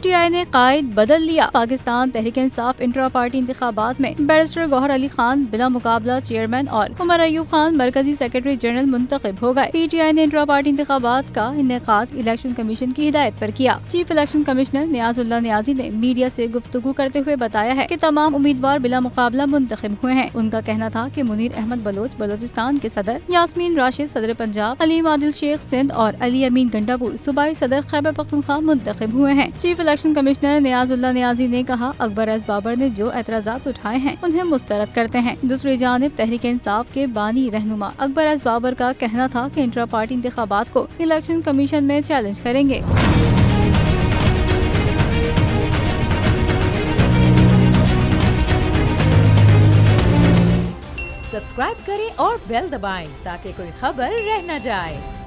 PTI ने कायद बदल लिया। पाकिस्तान तहरीक इंसाफ इंट्रा पार्टी इंतखाबात में बैरिस्टर गौहर अली खान बिला मुकाबला चेयरमैन और उमर अयूब खान मरकजी सेक्रेटरी जनरल मुंतखब हो गए। PTI ने इंट्रा पार्टी इंतखाबात का इनेकाद इलेक्शन कमीशन की हिदायत पर किया। चीफ इलेक्शन कमिश्नर नियाजुल्लाह नियाजी ने मीडिया से गुफ्तगू करते हुए बताया है कि तमाम उम्मीदवार बिला मुकाबला मुंतखब हुए हैं। उनका कहना था कि मुनीर अहमद बलोच बलोचिस्तान के सदर, यास्मीन राशिद सदर पंजाब, अलीम आदिल शेख सिंध और अली अमीन गंडापुर सूबाई सदर खैबर पख्तूनख्वा मुंतखब हुए हैं। चीफ इलेक्शन कमिश्नर नियाजुल्लाह नियाजी ने कहा, अकबर एस बाबर ने जो एतराज़ात उठाए हैं उन्हें मुस्तरद करते हैं। दूसरी जानिब तहरीक इंसाफ के बानी रहनुमा अकबर एस बाबर का कहना था कि इंट्रा पार्टी इंतखाबात को इलेक्शन कमीशन में चैलेंज करेंगे। सब्सक्राइब करें और बेल दबाएं ताकि कोई खबर रह न जाए।